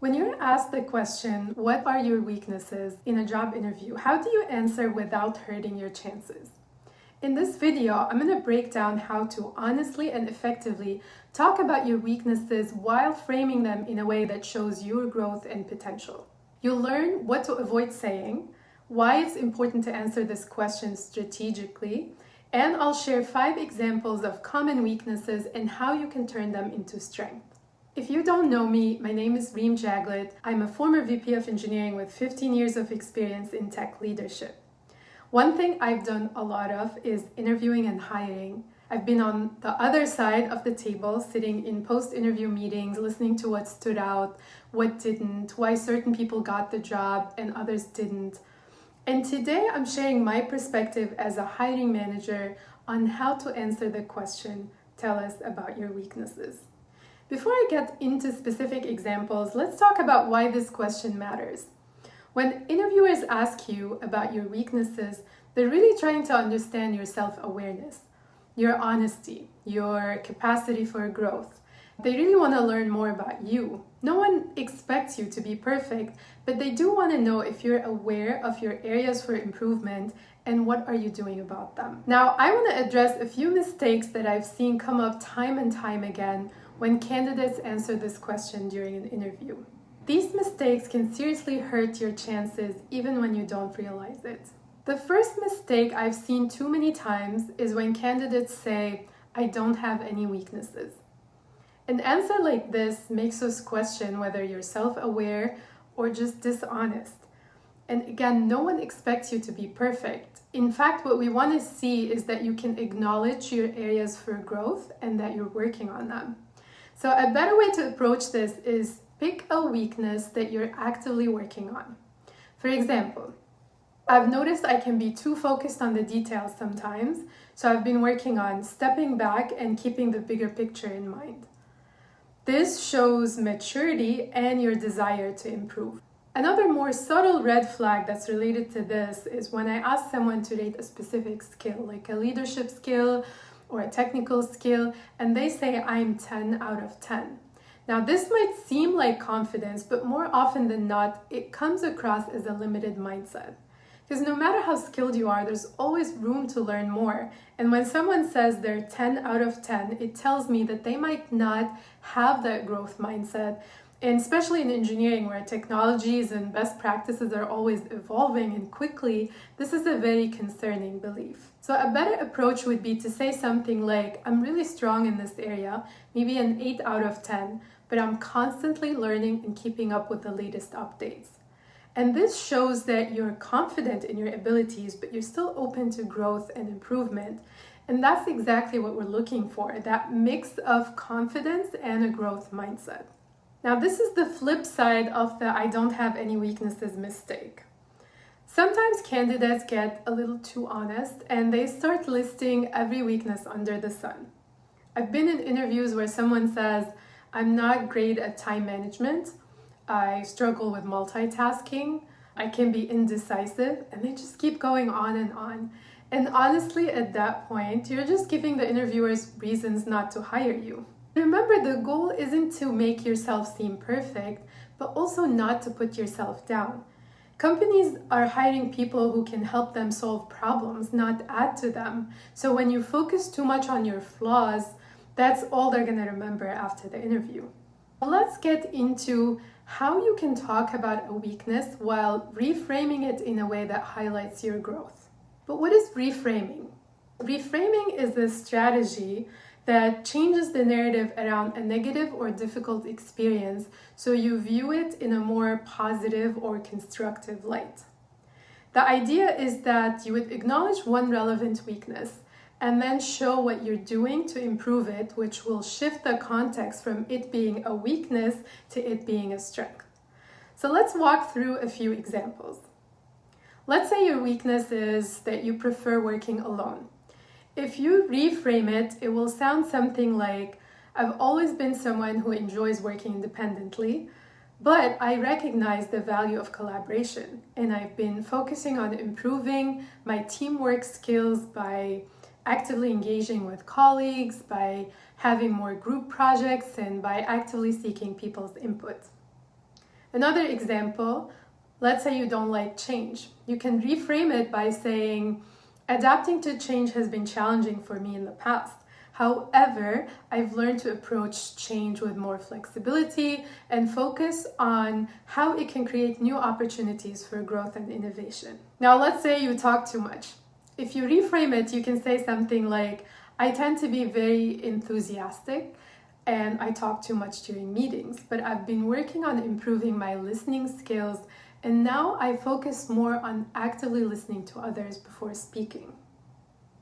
When you're asked the question, what are your weaknesses in a job interview, how do you answer without hurting your chances? In this video, I'm going to break down how to honestly and effectively talk about your weaknesses while framing them in a way that shows your growth and potential. You'll learn what to avoid saying, why it's important to answer this question strategically, and I'll share 5 examples of common weaknesses and how you can turn them into strength. If you don't know me, my name is Reem Jaglet. I'm a former VP of engineering with 15 years of experience in tech leadership. One thing I've done a lot of is interviewing and hiring. I've been on the other side of the table, sitting in post-interview meetings, listening to what stood out, what didn't, why certain people got the job and others didn't. And today I'm sharing my perspective as a hiring manager on how to answer the question, tell us about your weaknesses. Before I get into specific examples, let's talk about why this question matters. When interviewers ask you about your weaknesses, they're really trying to understand your self-awareness, your honesty, your capacity for growth. They really want to learn more about you. No one expects you to be perfect, but they do want to know if you're aware of your areas for improvement and what are you doing about them. Now, I want to address a few mistakes that I've seen come up time and time again when candidates answer this question during an interview. These mistakes can seriously hurt your chances even when you don't realize it. The first mistake I've seen too many times is when candidates say, "I don't have any weaknesses." An answer like this makes us question whether you're self-aware or just dishonest. And again, no one expects you to be perfect. In fact, what we want to see is that you can acknowledge your areas for growth and that you're working on them. So a better way to approach this is pick a weakness that you're actively working on. For example, I've noticed I can be too focused on the details sometimes, so I've been working on stepping back and keeping the bigger picture in mind. This shows maturity and your desire to improve. Another more subtle red flag that's related to this is when I ask someone to rate a specific skill, like a leadership skill or a technical skill, and they say I'm 10 out of 10. Now this might seem like confidence, but more often than not, it comes across as a limited mindset. Because no matter how skilled you are, there's always room to learn more. And when someone says they're 10 out of 10, it tells me that they might not have that growth mindset. And especially in engineering, where technologies and best practices are always evolving and quickly, this is a very concerning belief. So a better approach would be to say something like, I'm really strong in this area, maybe an 8 out of 10, but I'm constantly learning and keeping up with the latest updates. And this shows that you're confident in your abilities, but you're still open to growth and improvement. And that's exactly what we're looking for, that mix of confidence and a growth mindset. Now, this is the flip side of the I don't have any weaknesses mistake. Sometimes candidates get a little too honest and they start listing every weakness under the sun. I've been in interviews where someone says, I'm not great at time management, I struggle with multitasking, I can be indecisive, and they just keep going on and on. And honestly, at that point, you're just giving the interviewers reasons not to hire you. Remember, the goal isn't to make yourself seem perfect, but also not to put yourself down. Companies are hiring people who can help them solve problems, not add to them. So when you focus too much on your flaws, that's all they're going to remember after the interview. Let's get into how you can talk about a weakness while reframing it in a way that highlights your growth. But what is reframing? Reframing is a strategy that changes the narrative around a negative or difficult experience so you view it in a more positive or constructive light. The idea is that you would acknowledge one relevant weakness and then show what you're doing to improve it, which will shift the context from it being a weakness to it being a strength. So let's walk through a few examples. Let's say your weakness is that you prefer working alone. If you reframe it, it will sound something like, I've always been someone who enjoys working independently, but I recognize the value of collaboration, and I've been focusing on improving my teamwork skills by actively engaging with colleagues, by having more group projects, and by actively seeking people's input. Another example, let's say you don't like change. You can reframe it by saying, adapting to change has been challenging for me in the past. However, I've learned to approach change with more flexibility and focus on how it can create new opportunities for growth and innovation. Now, let's say you talk too much. If you reframe it, you can say something like, I tend to be very enthusiastic and I talk too much during meetings, but I've been working on improving my listening skills and now I focus more on actively listening to others before speaking.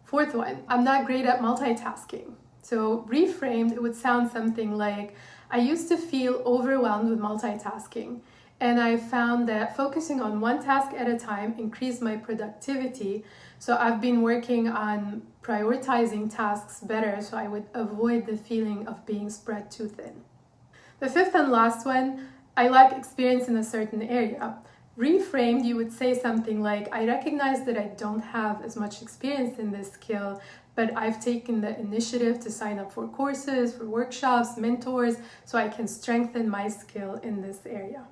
Fourth one, I'm not great at multitasking. So reframed, it would sound something like, I used to feel overwhelmed with multitasking, and I found that focusing on one task at a time increased my productivity. So I've been working on prioritizing tasks better so I would avoid the feeling of being spread too thin. The fifth and last one, I lack experience in a certain area. Reframed, you would say something like, I recognize that I don't have as much experience in this skill, but I've taken the initiative to sign up for courses, for workshops, mentors, so I can strengthen my skill in this area.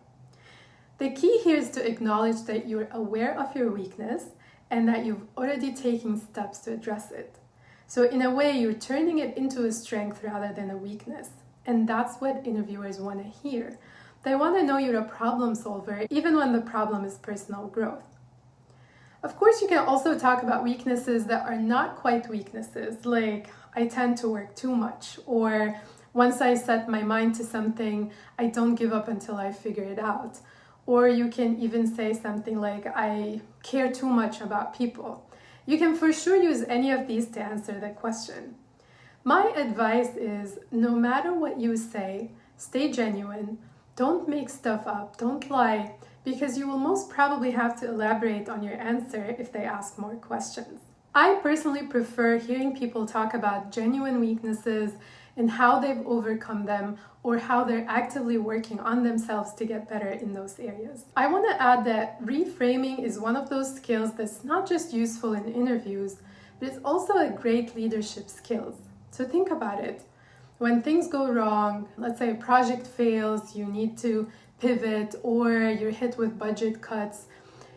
The key here is to acknowledge that you're aware of your weakness and that you've already taken steps to address it. So in a way, you're turning it into a strength rather than a weakness. And that's what interviewers want to hear. They want to know you're a problem solver, even when the problem is personal growth. Of course, you can also talk about weaknesses that are not quite weaknesses, like I tend to work too much, or once I set my mind to something, I don't give up until I figure it out. Or you can even say something like, I care too much about people. You can for sure use any of these to answer the question. My advice is, no matter what you say, stay genuine. Don't make stuff up, don't lie, because you will most probably have to elaborate on your answer if they ask more questions. I personally prefer hearing people talk about genuine weaknesses and how they've overcome them or how they're actively working on themselves to get better in those areas. I want to add that reframing is one of those skills that's not just useful in interviews, but it's also a great leadership skill. So think about it. When things go wrong, let's say a project fails, you need to pivot, or you're hit with budget cuts,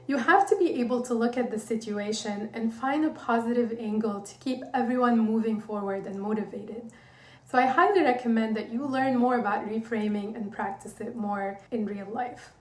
you have to be able to look at the situation and find a positive angle to keep everyone moving forward and motivated. So I highly recommend that you learn more about reframing and practice it more in real life.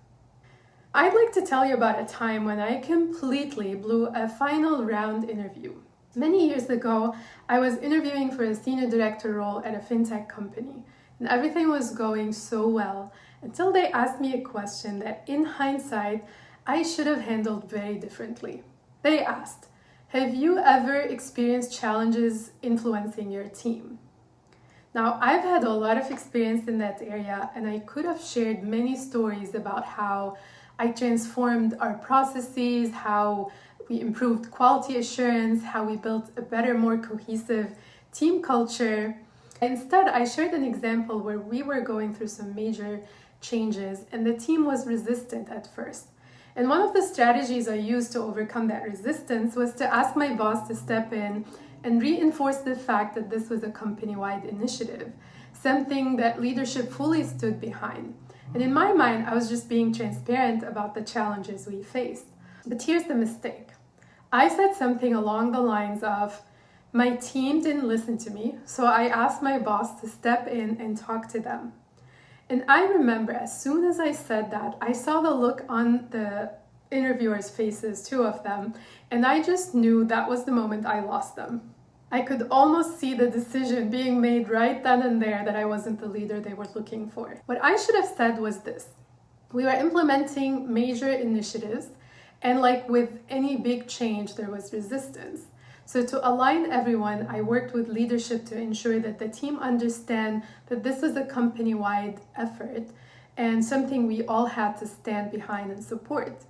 I'd like to tell you about a time when I completely blew a final round interview. Many years ago, I was interviewing for a senior director role at a fintech company, and everything was going so well until they asked me a question that, in hindsight, I should have handled very differently. They asked, have you ever experienced challenges influencing your team? Now, I've had a lot of experience in that area, and I could have shared many stories about how I transformed our processes, how we improved quality assurance, how we built a better, more cohesive team culture. Instead, I shared an example where we were going through some major changes and the team was resistant at first. And one of the strategies I used to overcome that resistance was to ask my boss to step in and reinforce the fact that this was a company-wide initiative, something that leadership fully stood behind. And in my mind, I was just being transparent about the challenges we faced. But here's the mistake. I said something along the lines of, my team didn't listen to me, so I asked my boss to step in and talk to them. And I remember as soon as I said that, I saw the look on the interviewers' faces, two of them, and I just knew that was the moment I lost them. I could almost see the decision being made right then and there that I wasn't the leader they were looking for. What I should have said was this. We were implementing major initiatives, and like with any big change, there was resistance. So to align everyone, I worked with leadership to ensure that the team understand that this is a company-wide effort and something we all had to stand behind and support.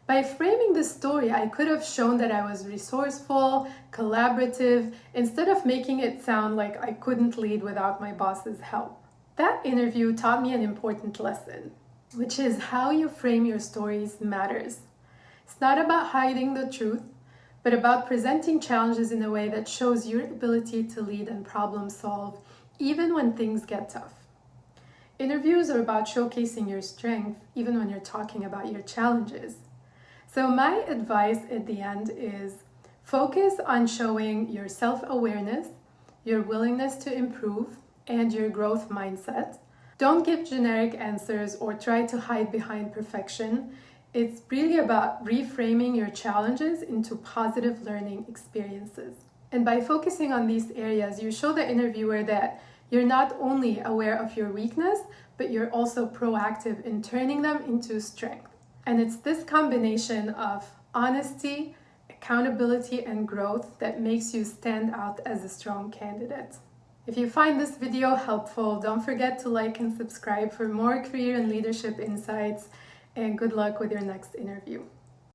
By framing the story, I could have shown that I was resourceful, collaborative, instead of making it sound like I couldn't lead without my boss's help. That interview taught me an important lesson, which is how you frame your stories matters. It's not about hiding the truth, but about presenting challenges in a way that shows your ability to lead and problem solve, even when things get tough. Interviews are about showcasing your strength even when you're talking about your challenges. So my advice at the end is focus on showing your self-awareness, your willingness to improve, and your growth mindset. Don't give generic answers or try to hide behind perfection. It's really about reframing your challenges into positive learning experiences. And by focusing on these areas, you show the interviewer that you're not only aware of your weakness, but you're also proactive in turning them into strength. And it's this combination of honesty, accountability, and growth that makes you stand out as a strong candidate. If you find this video helpful, don't forget to like and subscribe for more career and leadership insights, and good luck with your next interview.